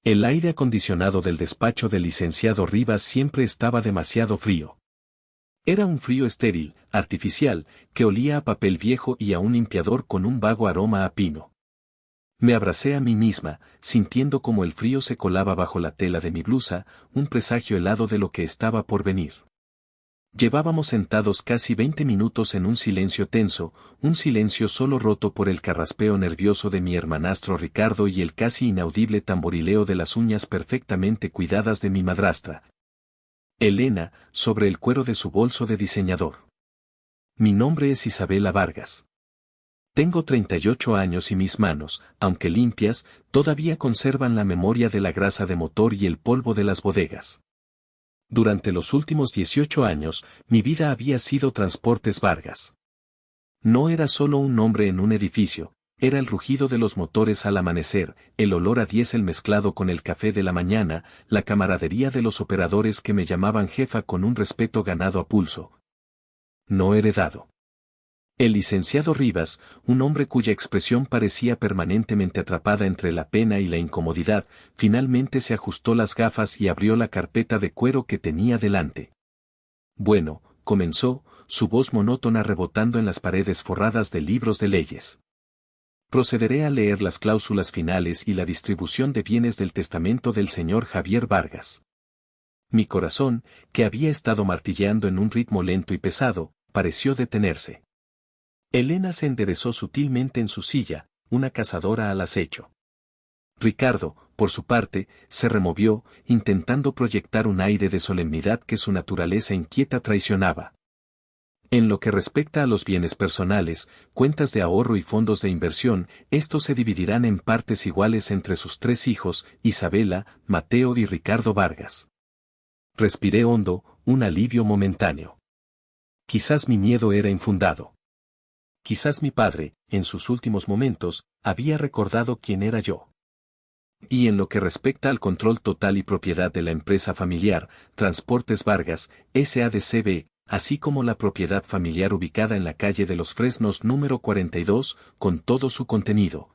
El aire acondicionado del despacho del licenciado Rivas siempre estaba demasiado frío. Era un frío estéril, artificial, que olía a papel viejo y a un limpiador con un vago aroma a pino. Me abracé a mí misma, sintiendo como el frío se colaba bajo la tela de mi blusa, un presagio helado de lo que estaba por venir. Llevábamos sentados casi 20 minutos en un silencio tenso, un silencio solo roto por el carraspeo nervioso de mi hermanastro Ricardo y el casi inaudible tamborileo de las uñas perfectamente cuidadas de mi madrastra, Elena, sobre el cuero de su bolso de diseñador. Mi nombre es Isabela Vargas. Tengo 38 años y mis manos, aunque limpias, todavía conservan la memoria de la grasa de motor y el polvo de las bodegas. Durante los últimos 18 años, mi vida había sido Transportes Vargas. No era solo un nombre en un edificio, era el rugido de los motores al amanecer, el olor a diésel mezclado con el café de la mañana, la camaradería de los operadores que me llamaban jefa con un respeto ganado a pulso. No heredado. El licenciado Rivas, un hombre cuya expresión parecía permanentemente atrapada entre la pena y la incomodidad, finalmente se ajustó las gafas y abrió la carpeta de cuero que tenía delante. Bueno, comenzó, su voz monótona rebotando en las paredes forradas de libros de leyes. Procederé a leer las cláusulas finales y la distribución de bienes del testamento del señor Javier Vargas. Mi corazón, que había estado martilleando en un ritmo lento y pesado, pareció detenerse. Elena se enderezó sutilmente en su silla, una cazadora al acecho. Ricardo, por su parte, se removió, intentando proyectar un aire de solemnidad que su naturaleza inquieta traicionaba. En lo que respecta a los bienes personales, cuentas de ahorro y fondos de inversión, estos se dividirán en partes iguales entre sus 3 hijos, Isabela, Mateo y Ricardo Vargas. Respiré hondo, un alivio momentáneo. Quizás mi miedo era infundado. Quizás mi padre, en sus últimos momentos, había recordado quién era yo. Y en lo que respecta al control total y propiedad de la empresa familiar, Transportes Vargas, S.A.D.C.B., así como la propiedad familiar ubicada en la calle de los Fresnos número 42, con todo su contenido,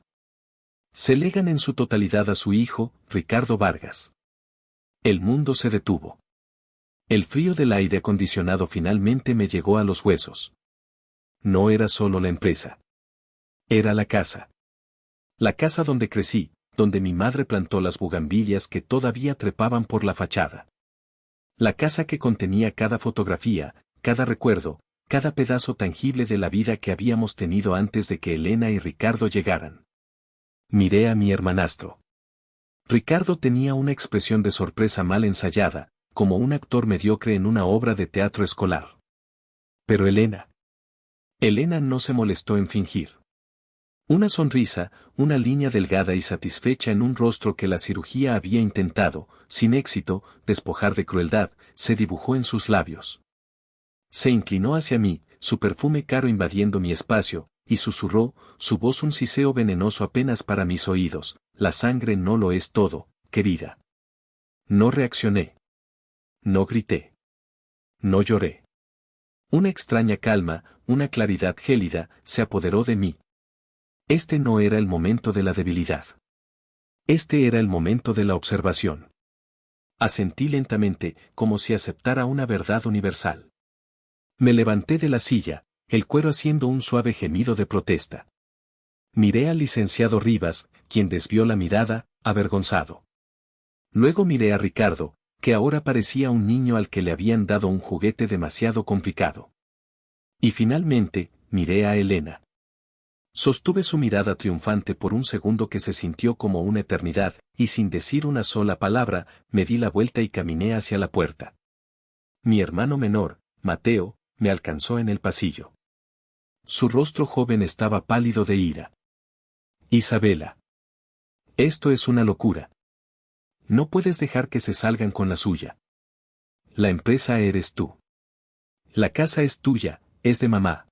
se legan en su totalidad a su hijo, Ricardo Vargas. El mundo se detuvo. El frío del aire acondicionado finalmente me llegó a los huesos. No era solo la empresa. Era la casa. La casa donde crecí, donde mi madre plantó las bugambilias que todavía trepaban por la fachada. La casa que contenía cada fotografía, cada recuerdo, cada pedazo tangible de la vida que habíamos tenido antes de que Elena y Ricardo llegaran. Miré a mi hermanastro. Ricardo tenía una expresión de sorpresa mal ensayada, como un actor mediocre en una obra de teatro escolar. Pero Elena no se molestó en fingir. Una sonrisa, una línea delgada y satisfecha en un rostro que la cirugía había intentado, sin éxito, despojar de crueldad, se dibujó en sus labios. Se inclinó hacia mí, su perfume caro invadiendo mi espacio, y susurró, su voz un siseo venenoso apenas para mis oídos: la sangre no lo es todo, querida. No reaccioné. No grité. No lloré. Una extraña calma, una claridad gélida, se apoderó de mí. Este no era el momento de la debilidad. Este era el momento de la observación. Asentí lentamente, como si aceptara una verdad universal. Me levanté de la silla, el cuero haciendo un suave gemido de protesta. Miré al licenciado Rivas, quien desvió la mirada, avergonzado. Luego miré a Ricardo, que ahora parecía un niño al que le habían dado un juguete demasiado complicado. Y finalmente, miré a Elena. Sostuve su mirada triunfante por un segundo que se sintió como una eternidad, y sin decir una sola palabra, me di la vuelta y caminé hacia la puerta. Mi hermano menor, Mateo, me alcanzó en el pasillo. Su rostro joven estaba pálido de ira. Isabela. Esto es una locura. No puedes dejar que se salgan con la suya. La empresa eres tú. La casa es tuya, es de mamá.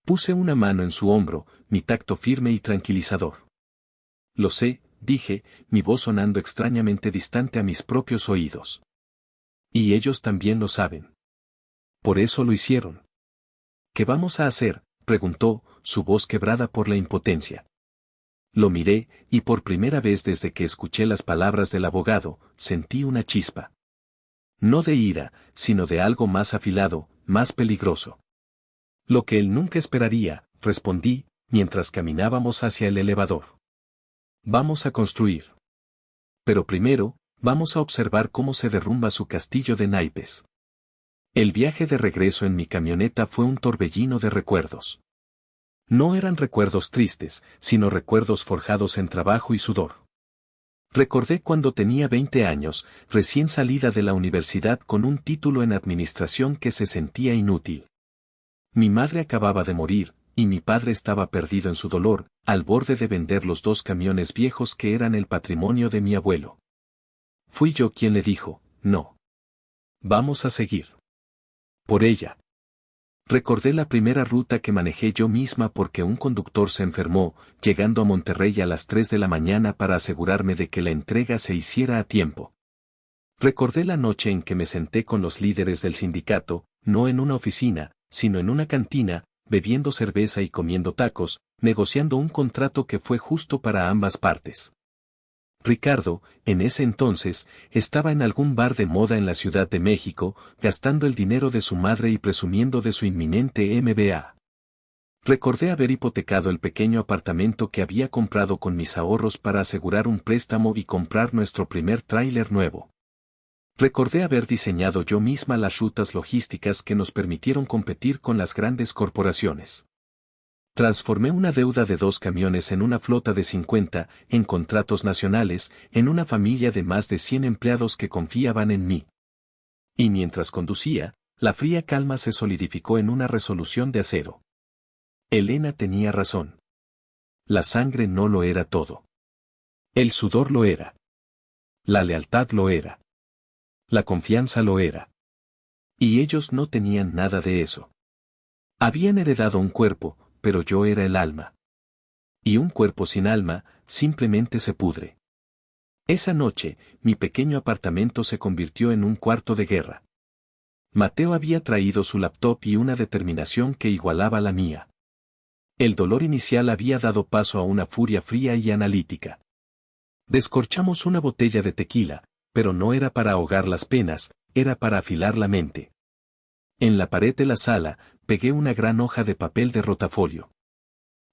Puse una mano en su hombro, mi tacto firme y tranquilizador. Lo sé, dije, mi voz sonando extrañamente distante a mis propios oídos. Y ellos también lo saben. Por eso lo hicieron. ¿Qué vamos a hacer?, preguntó, su voz quebrada por la impotencia. Lo miré, y por primera vez desde que escuché las palabras del abogado, sentí una chispa. No de ira, sino de algo más afilado, más peligroso. Lo que él nunca esperaría, respondí, mientras caminábamos hacia el elevador. Vamos a construir. Pero primero, vamos a observar cómo se derrumba su castillo de naipes. El viaje de regreso en mi camioneta fue un torbellino de recuerdos. No eran recuerdos tristes, sino recuerdos forjados en trabajo y sudor. Recordé cuando tenía 20 años, recién salida de la universidad con un título en administración que se sentía inútil. Mi madre acababa de morir, y mi padre estaba perdido en su dolor, al borde de vender los 2 camiones viejos que eran el patrimonio de mi abuelo. Fui yo quien le dijo, no. Vamos a seguir. Por ella. Recordé la primera ruta que manejé yo misma porque un conductor se enfermó, llegando a Monterrey a las 3 de la mañana para asegurarme de que la entrega se hiciera a tiempo. Recordé la noche en que me senté con los líderes del sindicato, no en una oficina, sino en una cantina, bebiendo cerveza y comiendo tacos, negociando un contrato que fue justo para ambas partes. Ricardo, en ese entonces, estaba en algún bar de moda en la Ciudad de México, gastando el dinero de su madre y presumiendo de su inminente MBA. Recordé haber hipotecado el pequeño apartamento que había comprado con mis ahorros para asegurar un préstamo y comprar nuestro primer tráiler nuevo. Recordé haber diseñado yo misma las rutas logísticas que nos permitieron competir con las grandes corporaciones. Transformé una deuda de 2 camiones en una flota de 50, en contratos nacionales, en una familia de más de 100 empleados que confiaban en mí. Y mientras conducía, la fría calma se solidificó en una resolución de acero. Elena tenía razón. La sangre no lo era todo. El sudor lo era. La lealtad lo era. La confianza lo era. Y ellos no tenían nada de eso. Habían heredado un cuerpo, pero yo era el alma. Y un cuerpo sin alma, simplemente se pudre. Esa noche, mi pequeño apartamento se convirtió en un cuarto de guerra. Mateo había traído su laptop y una determinación que igualaba la mía. El dolor inicial había dado paso a una furia fría y analítica. Descorchamos una botella de tequila, pero no era para ahogar las penas, era para afilar la mente. En la pared de la sala, pegué una gran hoja de papel de rotafolio.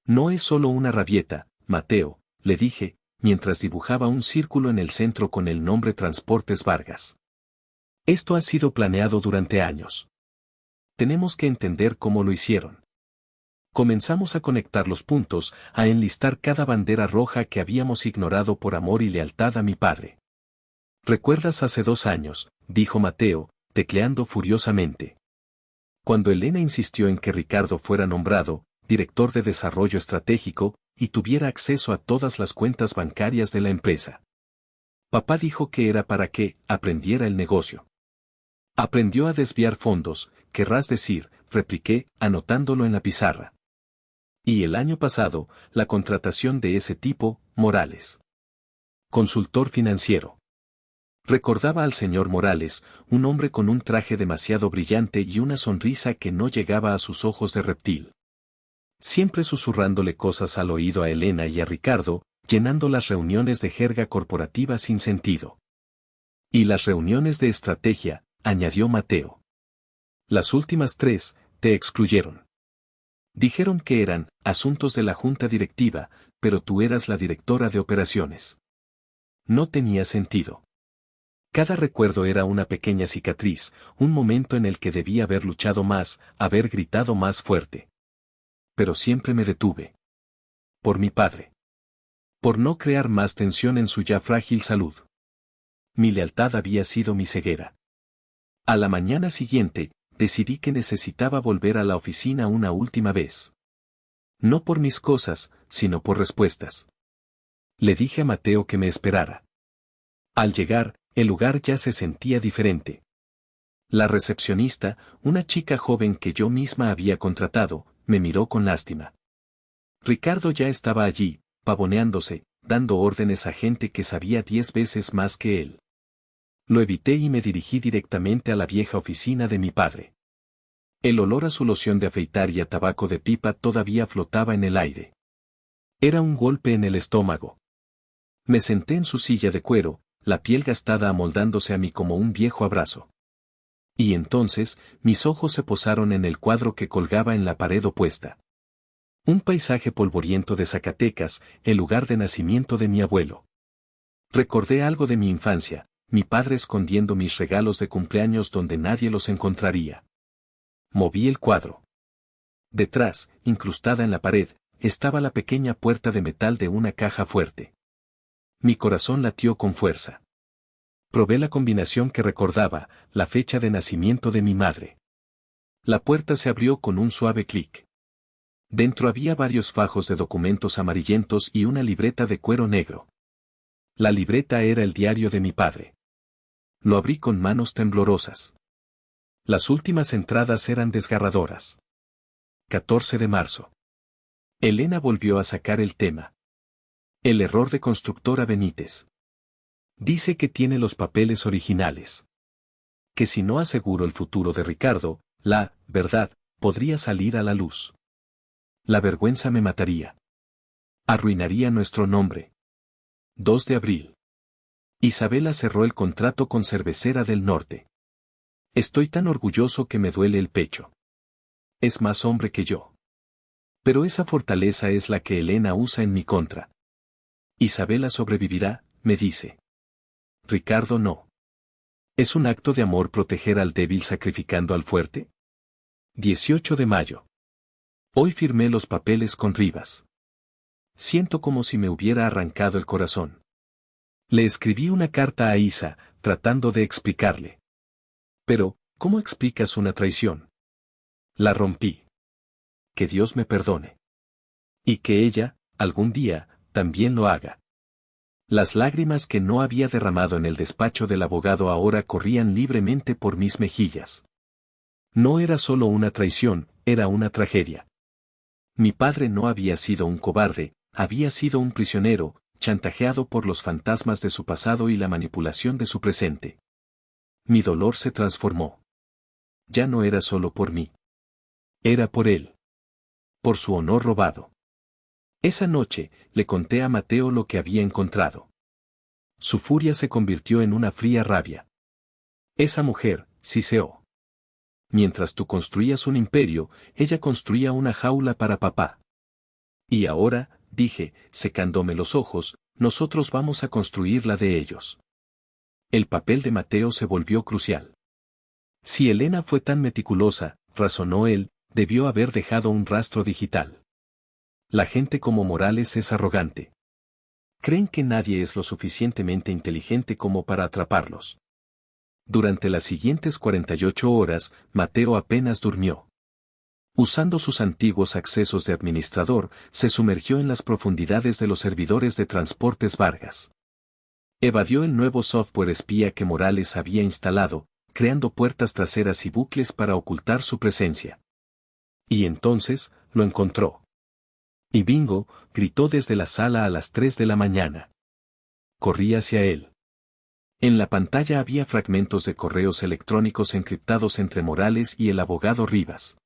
No es solo una rabieta, Mateo, le dije, mientras dibujaba un círculo en el centro con el nombre Transportes Vargas. Esto ha sido planeado durante años. Tenemos que entender cómo lo hicieron. Comenzamos a conectar los puntos, a enlistar cada bandera roja que habíamos ignorado por amor y lealtad a mi padre. ¿Recuerdas hace 2 años?, dijo Mateo, tecleando furiosamente. Cuando Elena insistió en que Ricardo fuera nombrado director de desarrollo estratégico y tuviera acceso a todas las cuentas bancarias de la empresa. Papá dijo que era para que aprendiera el negocio. Aprendió a desviar fondos, querrás decir, repliqué, anotándolo en la pizarra. Y el año pasado, la contratación de ese tipo, Morales. Consultor financiero. Recordaba al señor Morales, un hombre con un traje demasiado brillante y una sonrisa que no llegaba a sus ojos de reptil. Siempre susurrándole cosas al oído a Elena y a Ricardo, llenando las reuniones de jerga corporativa sin sentido. Y las reuniones de estrategia, añadió Mateo. Las últimas 3, te excluyeron. Dijeron que eran asuntos de la junta directiva, pero tú eras la directora de operaciones. No tenía sentido. Cada recuerdo era una pequeña cicatriz, un momento en el que debía haber luchado más, haber gritado más fuerte. Pero siempre me detuve. Por mi padre. Por no crear más tensión en su ya frágil salud. Mi lealtad había sido mi ceguera. A la mañana siguiente, decidí que necesitaba volver a la oficina una última vez. No por mis cosas, sino por respuestas. Le dije a Mateo que me esperara. Al llegar, el lugar ya se sentía diferente. La recepcionista, una chica joven que yo misma había contratado, me miró con lástima. Ricardo ya estaba allí, pavoneándose, dando órdenes a gente que sabía 10 veces más que él. Lo evité y me dirigí directamente a la vieja oficina de mi padre. El olor a su loción de afeitar y a tabaco de pipa todavía flotaba en el aire. Era un golpe en el estómago. Me senté en su silla de cuero, la piel gastada amoldándose a mí como un viejo abrazo. Y entonces, mis ojos se posaron en el cuadro que colgaba en la pared opuesta. Un paisaje polvoriento de Zacatecas, el lugar de nacimiento de mi abuelo. Recordé algo de mi infancia, mi padre escondiendo mis regalos de cumpleaños donde nadie los encontraría. Moví el cuadro. Detrás, incrustada en la pared, estaba la pequeña puerta de metal de una caja fuerte. Mi corazón latió con fuerza. Probé la combinación que recordaba, la fecha de nacimiento de mi madre. La puerta se abrió con un suave clic. Dentro había varios fajos de documentos amarillentos y una libreta de cuero negro. La libreta era el diario de mi padre. Lo abrí con manos temblorosas. Las últimas entradas eran desgarradoras. 14 de marzo. Elena volvió a sacar el tema. El error de constructora Benítez. Dice que tiene los papeles originales. Que si no aseguro el futuro de Ricardo, la verdad podría salir a la luz. La vergüenza me mataría. Arruinaría nuestro nombre. 2 de abril. Isabela cerró el contrato con Cervecera del Norte. Estoy tan orgulloso que me duele el pecho. Es más hombre que yo. Pero esa fortaleza es la que Elena usa en mi contra. Isabela sobrevivirá, me dice. Ricardo no. ¿Es un acto de amor proteger al débil sacrificando al fuerte? 18 de mayo. Hoy firmé los papeles con Rivas. Siento como si me hubiera arrancado el corazón. Le escribí una carta a Isa, tratando de explicarle. Pero, ¿cómo explicas una traición? La rompí. Que Dios me perdone. Y que ella, algún día, también lo haga. Las lágrimas que no había derramado en el despacho del abogado ahora corrían libremente por mis mejillas. No era solo una traición, era una tragedia. Mi padre no había sido un cobarde, había sido un prisionero, chantajeado por los fantasmas de su pasado y la manipulación de su presente. Mi dolor se transformó. Ya no era solo por mí. Era por él. Por su honor robado. Esa noche, le conté a Mateo lo que había encontrado. Su furia se convirtió en una fría rabia. Esa mujer, siseó. Mientras tú construías un imperio, ella construía una jaula para papá. Y ahora, dije, secándome los ojos, nosotros vamos a construir la de ellos. El papel de Mateo se volvió crucial. Si Elena fue tan meticulosa, razonó él, debió haber dejado un rastro digital. La gente como Morales es arrogante. Creen que nadie es lo suficientemente inteligente como para atraparlos. Durante las siguientes 48 horas, Mateo apenas durmió. Usando sus antiguos accesos de administrador, se sumergió en las profundidades de los servidores de Transportes Vargas. Evadió el nuevo software espía que Morales había instalado, creando puertas traseras y bucles para ocultar su presencia. Y entonces, lo encontró. Y bingo, gritó desde la sala a las 3 de la mañana. Corrí hacia él. En la pantalla había fragmentos de correos electrónicos encriptados entre Morales y el abogado Rivas.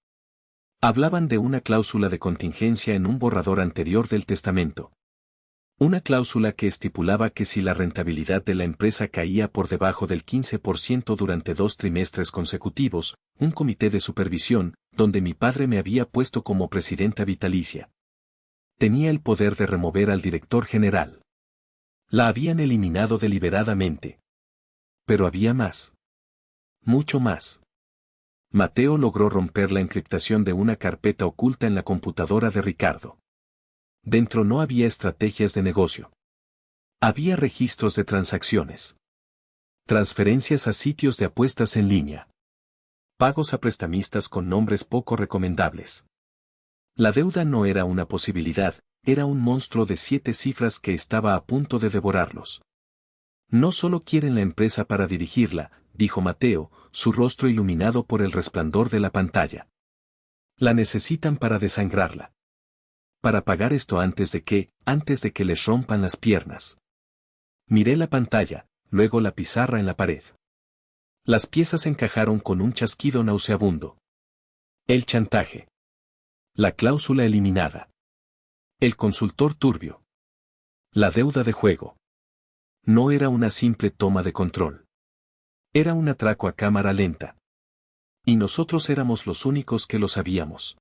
Hablaban de una cláusula de contingencia en un borrador anterior del testamento. Una cláusula que estipulaba que si la rentabilidad de la empresa caía por debajo del 15% durante 2 trimestres consecutivos, un comité de supervisión, donde mi padre me había puesto como presidenta vitalicia, tenía el poder de remover al director general. La habían eliminado deliberadamente. Pero había más. Mucho más. Mateo logró romper la encriptación de una carpeta oculta en la computadora de Ricardo. Dentro no había estrategias de negocio. Había registros de transacciones. Transferencias a sitios de apuestas en línea. Pagos a prestamistas con nombres poco recomendables. La deuda no era una posibilidad, era un monstruo de 7 cifras que estaba a punto de devorarlos. No solo quieren la empresa para dirigirla, dijo Mateo, su rostro iluminado por el resplandor de la pantalla. La necesitan para desangrarla. Para pagar esto antes de que les rompan las piernas. Miré la pantalla, luego la pizarra en la pared. Las piezas encajaron con un chasquido nauseabundo. El chantaje. La cláusula eliminada. El consultor turbio. La deuda de juego. No era una simple toma de control. Era un atraco a cámara lenta. Y nosotros éramos los únicos que lo sabíamos.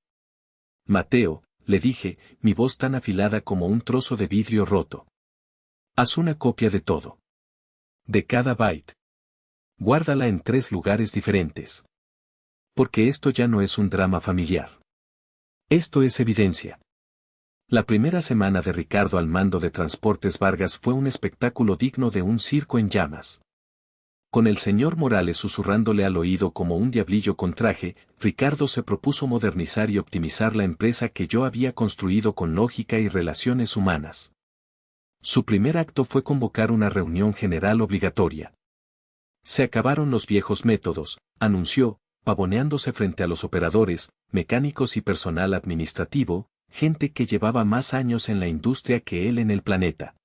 Mateo, le dije, mi voz tan afilada como un trozo de vidrio roto. Haz una copia de todo. De cada byte. Guárdala en 3 lugares diferentes. Porque esto ya no es un drama familiar. Esto es evidencia. La primera semana de Ricardo al mando de Transportes Vargas fue un espectáculo digno de un circo en llamas. Con el señor Morales susurrándole al oído como un diablillo con traje, Ricardo se propuso modernizar y optimizar la empresa que yo había construido con lógica y relaciones humanas. Su primer acto fue convocar una reunión general obligatoria. Se acabaron los viejos métodos, anunció, pavoneándose frente a los operadores, mecánicos y personal administrativo, gente que llevaba más años en la industria que él en el planeta.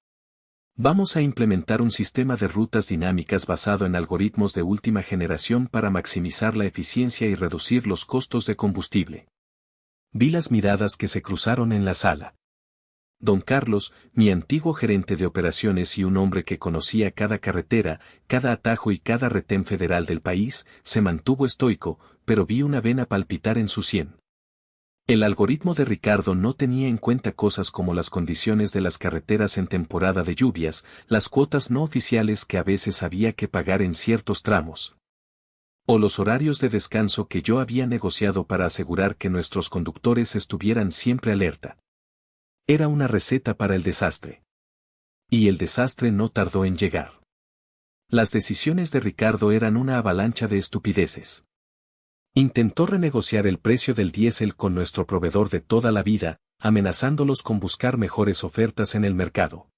Vamos a implementar un sistema de rutas dinámicas basado en algoritmos de última generación para maximizar la eficiencia y reducir los costos de combustible. Vi las miradas que se cruzaron en la sala. Don Carlos, mi antiguo gerente de operaciones y un hombre que conocía cada carretera, cada atajo y cada retén federal del país, se mantuvo estoico, pero vi una vena palpitar en su sien. El algoritmo de Ricardo no tenía en cuenta cosas como las condiciones de las carreteras en temporada de lluvias, las cuotas no oficiales que a veces había que pagar en ciertos tramos, o los horarios de descanso que yo había negociado para asegurar que nuestros conductores estuvieran siempre alerta. Era una receta para el desastre. Y el desastre no tardó en llegar. Las decisiones de Ricardo eran una avalancha de estupideces. Intentó renegociar el precio del diésel con nuestro proveedor de toda la vida, amenazándolos con buscar mejores ofertas en el mercado.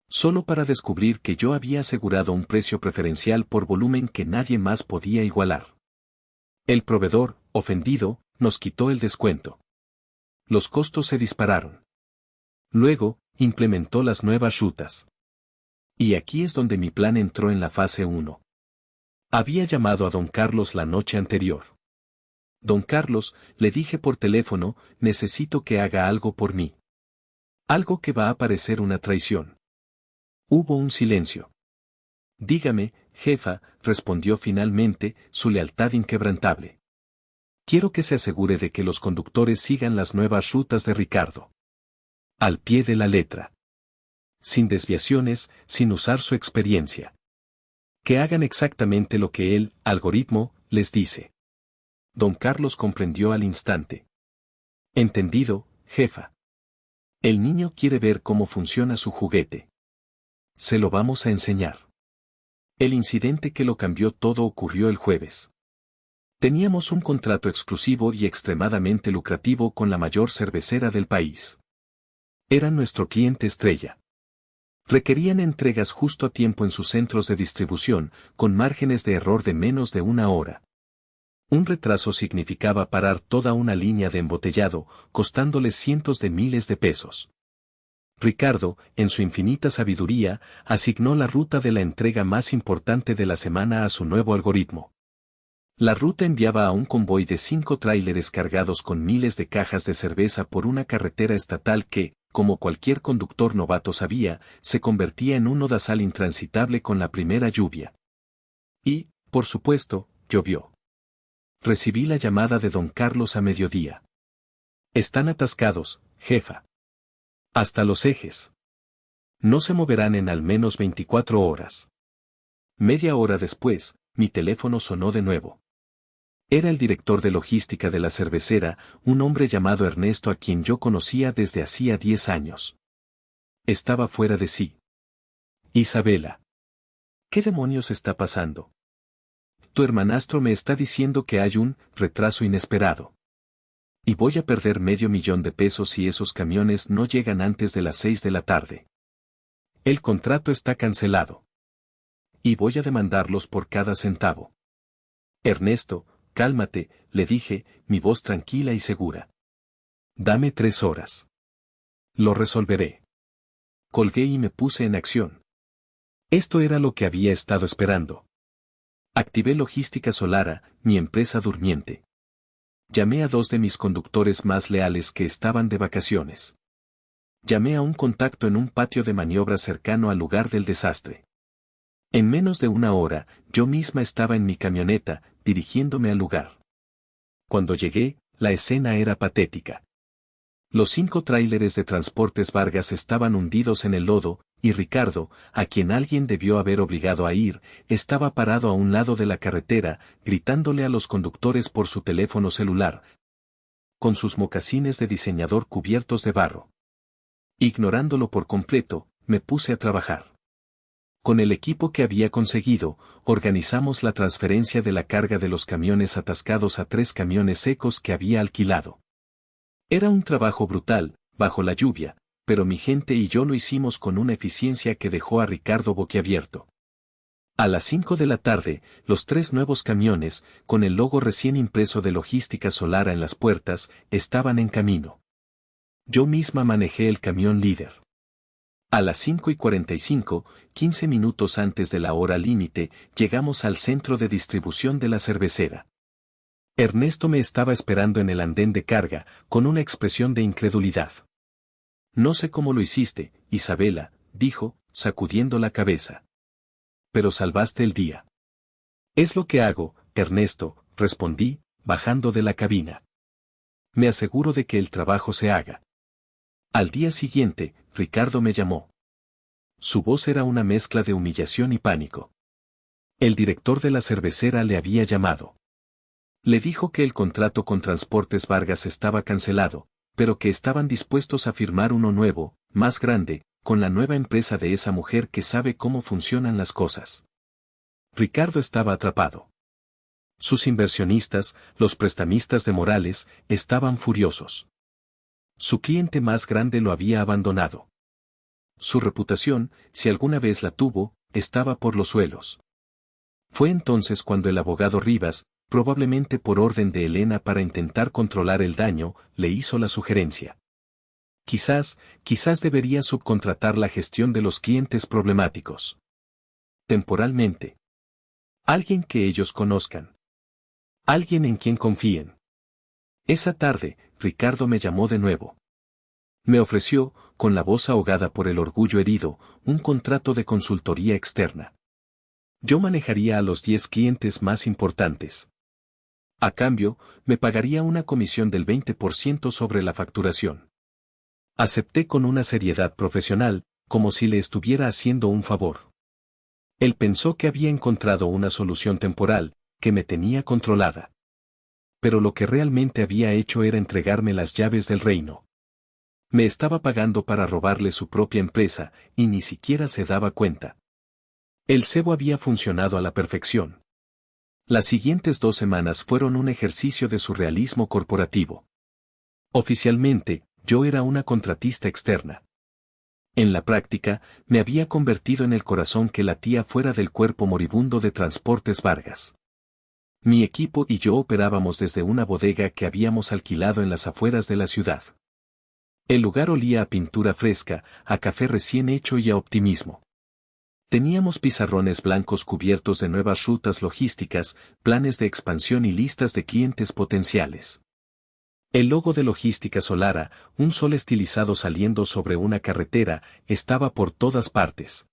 Solo para descubrir que yo había asegurado un precio preferencial por volumen que nadie más podía igualar. El proveedor, ofendido, nos quitó el descuento. Los costos se dispararon. Luego, implementó las nuevas rutas. Y aquí es donde mi plan entró en la fase 1. Había llamado a don Carlos la noche anterior. Don Carlos, le dije por teléfono, necesito que haga algo por mí. Algo que va a parecer una traición. Hubo un silencio. Dígame, jefa, respondió finalmente, su lealtad inquebrantable. Quiero que se asegure de que los conductores sigan las nuevas rutas de Ricardo. Al pie de la letra. Sin desviaciones, sin usar su experiencia. Que hagan exactamente lo que el algoritmo les dice. Don Carlos comprendió al instante. Entendido, jefa. El niño quiere ver cómo funciona su juguete. Se lo vamos a enseñar. El incidente que lo cambió todo ocurrió el jueves. Teníamos un contrato exclusivo y extremadamente lucrativo con la mayor cervecera del país. Era nuestro cliente estrella. Requerían entregas justo a tiempo en sus centros de distribución, con márgenes de error de menos de 1 hora. Un retraso significaba parar toda una línea de embotellado, costándoles cientos de miles de pesos. Ricardo, en su infinita sabiduría, asignó la ruta de la entrega más importante de la semana a su nuevo algoritmo. La ruta enviaba a un convoy de 5 tráileres cargados con miles de cajas de cerveza por una carretera estatal que, como cualquier conductor novato sabía, se convertía en un lodazal intransitable con la primera lluvia. Y, por supuesto, llovió. Recibí la llamada de don Carlos a mediodía. Están atascados, jefa. Hasta los ejes. No se moverán en al menos 24 horas. Media hora después, mi teléfono sonó de nuevo. Era el director de logística de la cervecera, un hombre llamado Ernesto a quien yo conocía desde hacía 10 años. Estaba fuera de sí. Isabela. ¿Qué demonios está pasando? Tu hermanastro me está diciendo que hay un retraso inesperado. Y voy a perder $500,000 si esos camiones no llegan antes de las 6 de la tarde. El contrato está cancelado. Y voy a demandarlos por cada centavo. Ernesto, cálmate, le dije, mi voz tranquila y segura. Dame 3 horas. Lo resolveré. Colgué y me puse en acción. Esto era lo que había estado esperando. Activé Logística Solara, mi empresa durmiente. Llamé a 2 de mis conductores más leales que estaban de vacaciones. Llamé a un contacto en un patio de maniobras cercano al lugar del desastre. En menos de una hora, yo misma estaba en mi camioneta, dirigiéndome al lugar. Cuando llegué, la escena era patética. Los 5 tráileres de Transportes Vargas estaban hundidos en el lodo, y Ricardo, a quien alguien debió haber obligado a ir, estaba parado a un lado de la carretera, gritándole a los conductores por su teléfono celular, con sus mocasines de diseñador cubiertos de barro. Ignorándolo por completo, me puse a trabajar. Con el equipo que había conseguido, organizamos la transferencia de la carga de los camiones atascados a 3 camiones secos que había alquilado. Era un trabajo brutal, bajo la lluvia, pero mi gente y yo lo hicimos con una eficiencia que dejó a Ricardo boquiabierto. A las 5 de la tarde, los 3 nuevos camiones, con el logo recién impreso de Logística Solara en las puertas, estaban en camino. Yo misma manejé el camión líder. A las 5:45, 15 minutos antes de la hora límite, llegamos al centro de distribución de la cervecera. Ernesto me estaba esperando en el andén de carga, con una expresión de incredulidad. No sé cómo lo hiciste, Isabela, dijo, sacudiendo la cabeza. Pero salvaste el día. Es lo que hago, Ernesto, respondí, bajando de la cabina. Me aseguro de que el trabajo se haga. Al día siguiente, Ricardo me llamó. Su voz era una mezcla de humillación y pánico. El director de la cervecera le había llamado. Le dijo que el contrato con Transportes Vargas estaba cancelado, pero que estaban dispuestos a firmar uno nuevo, más grande, con la nueva empresa de esa mujer que sabe cómo funcionan las cosas. Ricardo estaba atrapado. Sus inversionistas, los prestamistas de Morales, estaban furiosos. Su cliente más grande lo había abandonado. Su reputación, si alguna vez la tuvo, estaba por los suelos. Fue entonces cuando el abogado Rivas, probablemente por orden de Elena para intentar controlar el daño, le hizo la sugerencia. Quizás debería subcontratar la gestión de los clientes problemáticos. Temporalmente. Alguien que ellos conozcan. Alguien en quien confíen. Esa tarde, Ricardo me llamó de nuevo. Me ofreció, con la voz ahogada por el orgullo herido, un contrato de consultoría externa. Yo manejaría a los 10 clientes más importantes. A cambio, me pagaría una comisión del 20% sobre la facturación. Acepté con una seriedad profesional, como si le estuviera haciendo un favor. Él pensó que había encontrado una solución temporal, que me tenía controlada. Pero lo que realmente había hecho era entregarme las llaves del reino. Me estaba pagando para robarle su propia empresa, y ni siquiera se daba cuenta. El cebo había funcionado a la perfección. Las siguientes 2 semanas fueron un ejercicio de surrealismo corporativo. Oficialmente, yo era una contratista externa. En la práctica, me había convertido en el corazón que latía fuera del cuerpo moribundo de Transportes Vargas. Mi equipo y yo operábamos desde una bodega que habíamos alquilado en las afueras de la ciudad. El lugar olía a pintura fresca, a café recién hecho y a optimismo. Teníamos pizarrones blancos cubiertos de nuevas rutas logísticas, planes de expansión y listas de clientes potenciales. El logo de Logística Solara, un sol estilizado saliendo sobre una carretera, estaba por todas partes.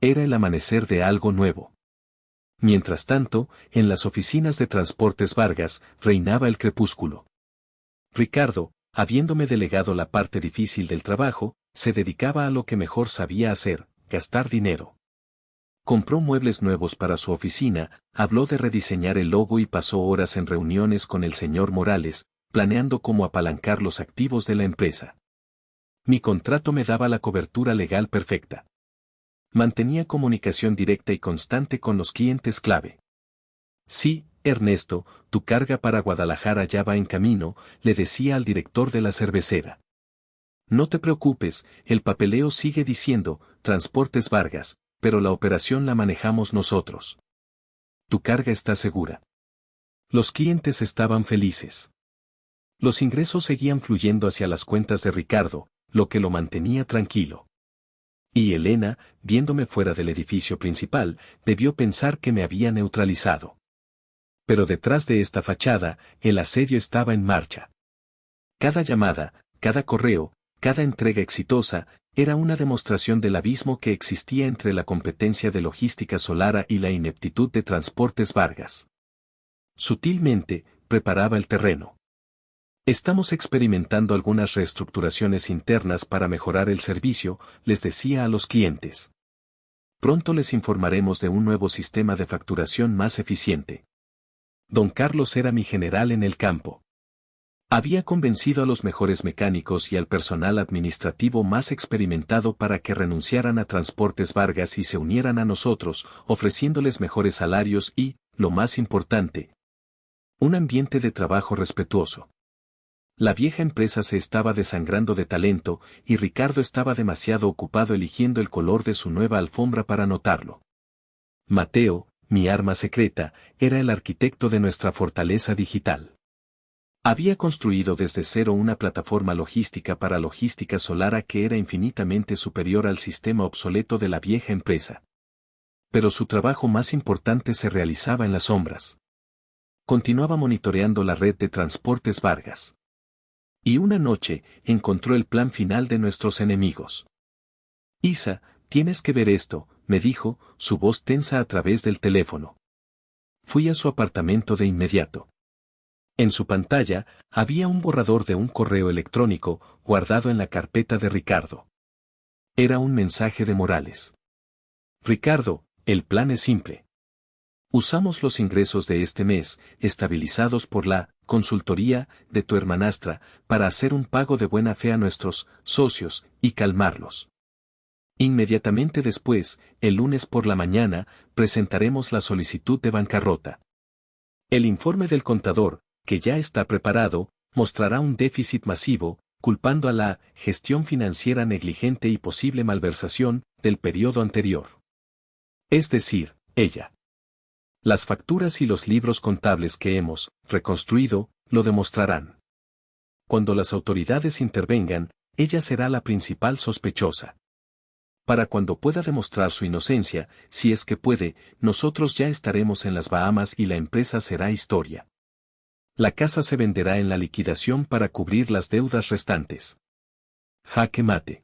Era el amanecer de algo nuevo. Mientras tanto, en las oficinas de Transportes Vargas, reinaba el crepúsculo. Ricardo, habiéndome delegado la parte difícil del trabajo, se dedicaba a lo que mejor sabía hacer, gastar dinero. Compró muebles nuevos para su oficina, habló de rediseñar el logo y pasó horas en reuniones con el señor Morales, planeando cómo apalancar los activos de la empresa. Mi contrato me daba la cobertura legal perfecta. Mantenía comunicación directa y constante con los clientes clave. Sí, Ernesto, tu carga para Guadalajara ya va en camino, le decía al director de la cervecera. No te preocupes, el papeleo sigue diciendo, Transportes Vargas, pero la operación la manejamos nosotros. Tu carga está segura. Los clientes estaban felices. Los ingresos seguían fluyendo hacia las cuentas de Ricardo, lo que lo mantenía tranquilo. Y Elena, viéndome fuera del edificio principal, debió pensar que me había neutralizado. Pero detrás de esta fachada, el asedio estaba en marcha. Cada llamada, cada correo, Cada entrega exitosa era una demostración del abismo que existía entre la competencia de Logística Solara y la ineptitud de Transportes Vargas. Sutilmente, preparaba el terreno. Estamos experimentando algunas reestructuraciones internas para mejorar el servicio, les decía a los clientes. Pronto les informaremos de un nuevo sistema de facturación más eficiente. Don Carlos era mi general en el campo. Había convencido a los mejores mecánicos y al personal administrativo más experimentado para que renunciaran a Transportes Vargas y se unieran a nosotros, ofreciéndoles mejores salarios y, lo más importante, un ambiente de trabajo respetuoso. La vieja empresa se estaba desangrando de talento y Ricardo estaba demasiado ocupado eligiendo el color de su nueva alfombra para notarlo. Mateo, mi arma secreta, era el arquitecto de nuestra fortaleza digital. Había construido desde cero una plataforma logística para Logística Solara que era infinitamente superior al sistema obsoleto de la vieja empresa. Pero su trabajo más importante se realizaba en las sombras. Continuaba monitoreando la red de Transportes Vargas. Y una noche, encontró el plan final de nuestros enemigos. Isa, tienes que ver esto, me dijo, su voz tensa a través del teléfono. Fui a su apartamento de inmediato. En su pantalla, había un borrador de un correo electrónico, guardado en la carpeta de Ricardo. Era un mensaje de Morales. Ricardo, el plan es simple. Usamos los ingresos de este mes, estabilizados por la consultoría de tu hermanastra, para hacer un pago de buena fe a nuestros socios y calmarlos. Inmediatamente después, el lunes por la mañana, presentaremos la solicitud de bancarrota. El informe del contador, que ya está preparado, mostrará un déficit masivo, culpando a la gestión financiera negligente y posible malversación del periodo anterior. Es decir, ella. Las facturas y los libros contables que hemos reconstruido lo demostrarán. Cuando las autoridades intervengan, ella será la principal sospechosa. Para cuando pueda demostrar su inocencia, si es que puede, nosotros ya estaremos en las Bahamas y la empresa será historia. La casa se venderá en la liquidación para cubrir las deudas restantes. Jaque mate.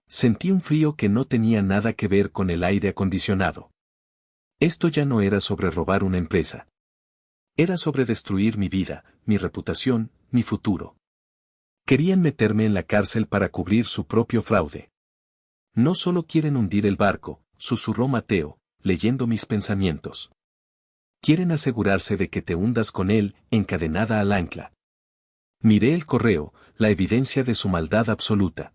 Sentí un frío que no tenía nada que ver con el aire acondicionado. Esto ya no era sobre robar una empresa. Era sobre destruir mi vida, mi reputación, mi futuro. Querían meterme en la cárcel para cubrir su propio fraude. No solo quieren hundir el barco, susurró Mateo, leyendo mis pensamientos. Quieren asegurarse de que te hundas con él, encadenada al ancla. Miré el correo, la evidencia de su maldad absoluta.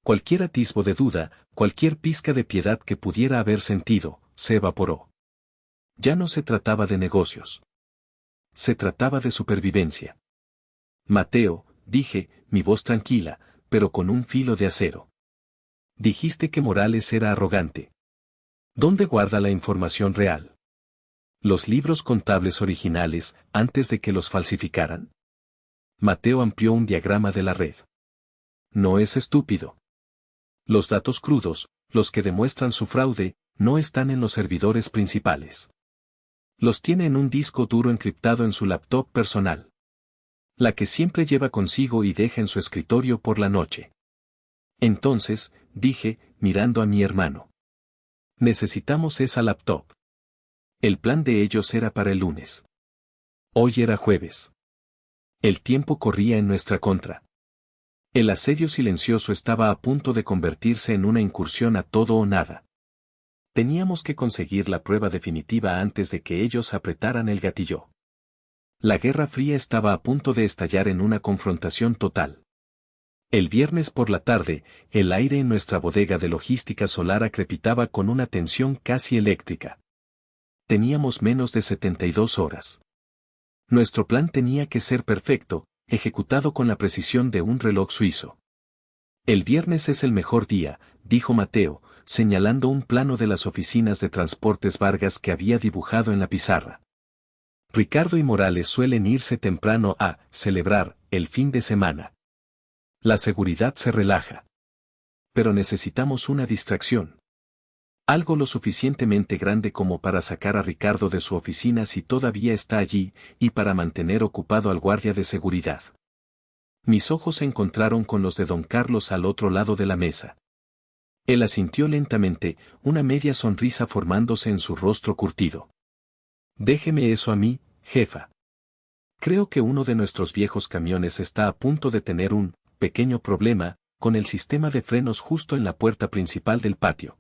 Cualquier atisbo de duda, cualquier pizca de piedad que pudiera haber sentido, se evaporó. Ya no se trataba de negocios. Se trataba de supervivencia. Mateo, dije, mi voz tranquila, pero con un filo de acero. Dijiste que Morales era arrogante. ¿Dónde guarda la información real? ¿Los libros contables originales, antes de que los falsificaran? Mateo amplió un diagrama de la red. No es estúpido. Los datos crudos, los que demuestran su fraude, no están en los servidores principales. Los tiene en un disco duro encriptado en su laptop personal. La que siempre lleva consigo y deja en su escritorio por la noche. Entonces, dije, mirando a mi hermano. Necesitamos esa laptop. El plan de ellos era para el lunes. Hoy era jueves. El tiempo corría en nuestra contra. El asedio silencioso estaba a punto de convertirse en una incursión a todo o nada. Teníamos que conseguir la prueba definitiva antes de que ellos apretaran el gatillo. La Guerra Fría estaba a punto de estallar en una confrontación total. El viernes por la tarde, el aire en nuestra bodega de Logística Solara crepitaba con una tensión casi eléctrica. Teníamos menos de 72 horas. Nuestro plan tenía que ser perfecto, ejecutado con la precisión de un reloj suizo. El viernes es el mejor día, dijo Mateo, señalando un plano de las oficinas de Transportes Vargas que había dibujado en la pizarra. Ricardo y Morales suelen irse temprano a celebrar el fin de semana. La seguridad se relaja. Pero necesitamos una distracción. Algo lo suficientemente grande como para sacar a Ricardo de su oficina si todavía está allí, y para mantener ocupado al guardia de seguridad. Mis ojos se encontraron con los de don Carlos al otro lado de la mesa. Él asintió lentamente, una media sonrisa formándose en su rostro curtido. Déjeme eso a mí, jefa. Creo que uno de nuestros viejos camiones está a punto de tener un pequeño problema con el sistema de frenos justo en la puerta principal del patio.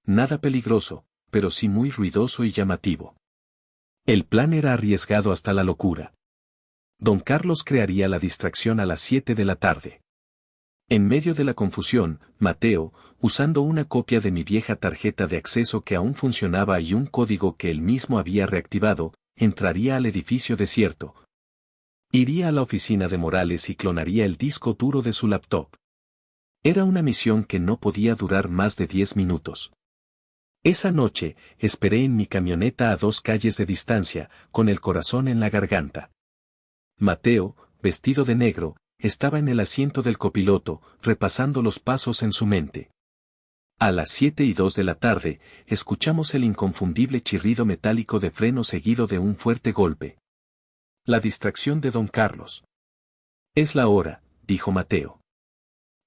Nada peligroso, pero sí muy ruidoso y llamativo. El plan era arriesgado hasta la locura. Don Carlos crearía la distracción a las 7 de la tarde. En medio de la confusión, Mateo, usando una copia de mi vieja tarjeta de acceso que aún funcionaba y un código que él mismo había reactivado, entraría al edificio desierto. Iría a la oficina de Morales y clonaría el disco duro de su laptop. Era una misión que no podía durar más de 10 minutos. Esa noche, esperé en mi camioneta a 2 calles de distancia, con el corazón en la garganta. Mateo, vestido de negro, estaba en el asiento del copiloto, repasando los pasos en su mente. A las 7:02 de la tarde, escuchamos el inconfundible chirrido metálico de freno seguido de un fuerte golpe. La distracción de don Carlos. Es la hora, dijo Mateo.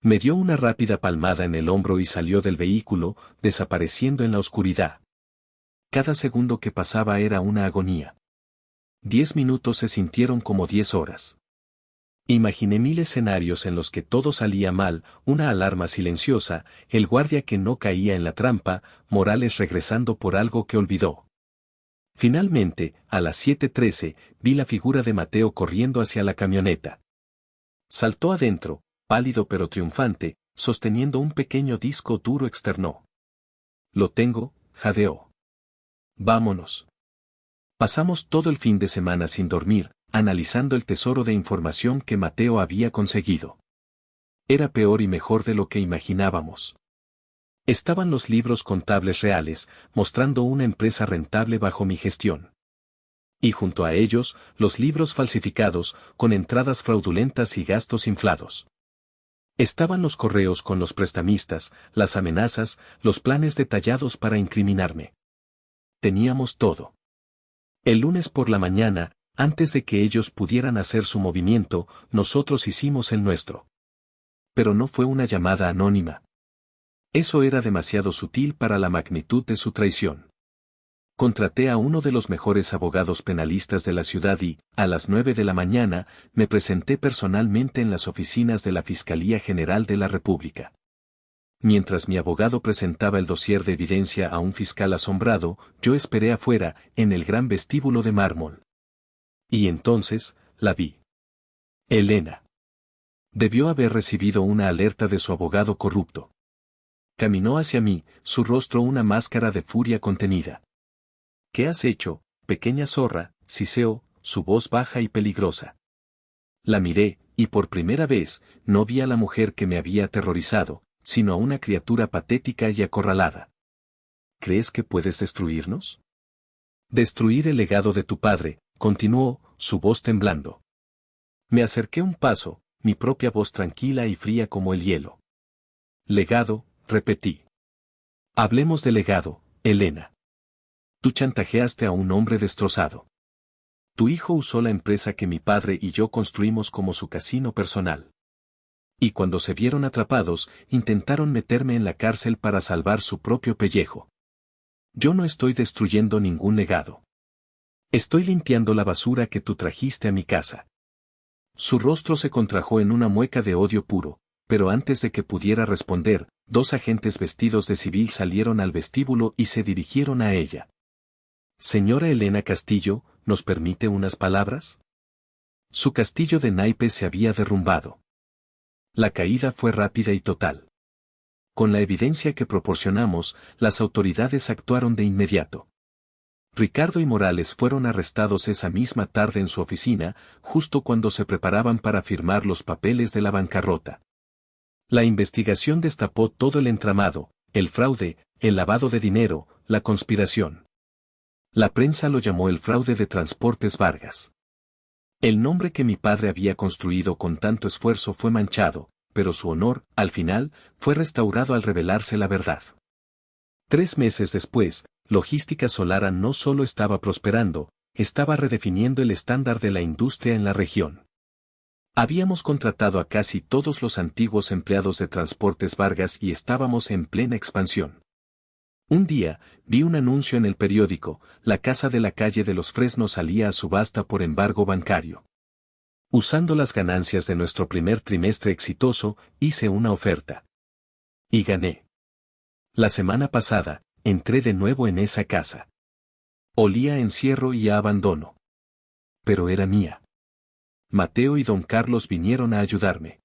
Me dio una rápida palmada en el hombro y salió del vehículo, desapareciendo en la oscuridad. Cada segundo que pasaba era una agonía. 10 minutos se sintieron como 10 horas. Imaginé 1000 escenarios en los que todo salía mal, una alarma silenciosa, el guardia que no caía en la trampa, Morales regresando por algo que olvidó. Finalmente, a las 7:13, vi la figura de Mateo corriendo hacia la camioneta. Saltó adentro, pálido pero triunfante, sosteniendo un pequeño disco duro externo. Lo tengo, jadeó. Vámonos. Pasamos todo el fin de semana sin dormir, analizando el tesoro de información que Mateo había conseguido. Era peor y mejor de lo que imaginábamos. Estaban los libros contables reales, mostrando una empresa rentable bajo mi gestión. Y junto a ellos, los libros falsificados, con entradas fraudulentas y gastos inflados. Estaban los correos con los prestamistas, las amenazas, los planes detallados para incriminarme. Teníamos todo. El lunes por la mañana, antes de que ellos pudieran hacer su movimiento, nosotros hicimos el nuestro. Pero no fue una llamada anónima. Eso era demasiado sutil para la magnitud de su traición. Contraté a uno de los mejores abogados penalistas de la ciudad y, a las 9 de la mañana, me presenté personalmente en las oficinas de la Fiscalía General de la República. Mientras mi abogado presentaba el dossier de evidencia a un fiscal asombrado, yo esperé afuera, en el gran vestíbulo de mármol. Y entonces, la vi. Elena. Debió haber recibido una alerta de su abogado corrupto. Caminó hacia mí, su rostro una máscara de furia contenida. ¿Qué has hecho, pequeña zorra?, siseó, su voz baja y peligrosa. La miré, y por primera vez, no vi a la mujer que me había aterrorizado, sino a una criatura patética y acorralada. ¿Crees que puedes destruirnos? Destruir el legado de tu padre, continuó, su voz temblando. Me acerqué un paso, mi propia voz tranquila y fría como el hielo. Legado, repetí. Hablemos de legado, Elena. Tú chantajeaste a un hombre destrozado. Tu hijo usó la empresa que mi padre y yo construimos como su casino personal. Y cuando se vieron atrapados, intentaron meterme en la cárcel para salvar su propio pellejo. Yo no estoy destruyendo ningún legado. Estoy limpiando la basura que tú trajiste a mi casa. Su rostro se contrajo en una mueca de odio puro, pero antes de que pudiera responder, 2 agentes vestidos de civil salieron al vestíbulo y se dirigieron a ella. Señora Elena Castillo, ¿nos permite unas palabras? Su castillo de naipes se había derrumbado. La caída fue rápida y total. Con la evidencia que proporcionamos, las autoridades actuaron de inmediato. Ricardo y Morales fueron arrestados esa misma tarde en su oficina, justo cuando se preparaban para firmar los papeles de la bancarrota. La investigación destapó todo el entramado, el fraude, el lavado de dinero, la conspiración. La prensa lo llamó el fraude de Transportes Vargas. El nombre que mi padre había construido con tanto esfuerzo fue manchado, pero su honor, al final, fue restaurado al revelarse la verdad. 3 meses después, Logística Solara no solo estaba prosperando, estaba redefiniendo el estándar de la industria en la región. Habíamos contratado a casi todos los antiguos empleados de Transportes Vargas y estábamos en plena expansión. Un día, vi un anuncio en el periódico: la casa de la calle de los Fresnos salía a subasta por embargo bancario. Usando las ganancias de nuestro primer trimestre exitoso, hice una oferta. Y gané. La semana pasada, entré de nuevo en esa casa. Olía a encierro y a abandono. Pero era mía. Mateo y don Carlos vinieron a ayudarme.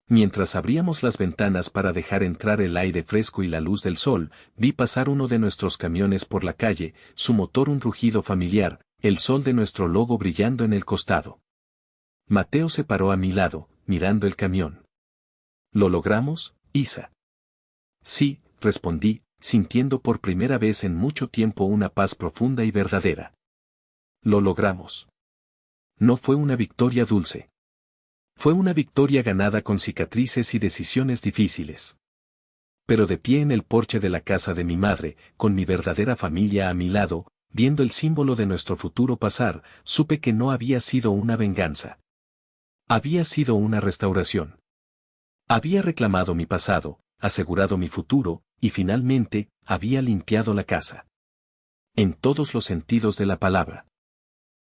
Mientras abríamos las ventanas para dejar entrar el aire fresco y la luz del sol, vi pasar uno de nuestros camiones por la calle, su motor un rugido familiar, el sol de nuestro logo brillando en el costado. Mateo se paró a mi lado, mirando el camión. ¿Lo logramos, Isa? Sí, respondí, sintiendo por primera vez en mucho tiempo una paz profunda y verdadera. Lo logramos. No fue una victoria dulce. Fue una victoria ganada con cicatrices y decisiones difíciles. Pero de pie en el porche de la casa de mi madre, con mi verdadera familia a mi lado, viendo el símbolo de nuestro futuro pasar, supe que no había sido una venganza. Había sido una restauración. Había reclamado mi pasado, asegurado mi futuro, y finalmente, había limpiado la casa. En todos los sentidos de la palabra.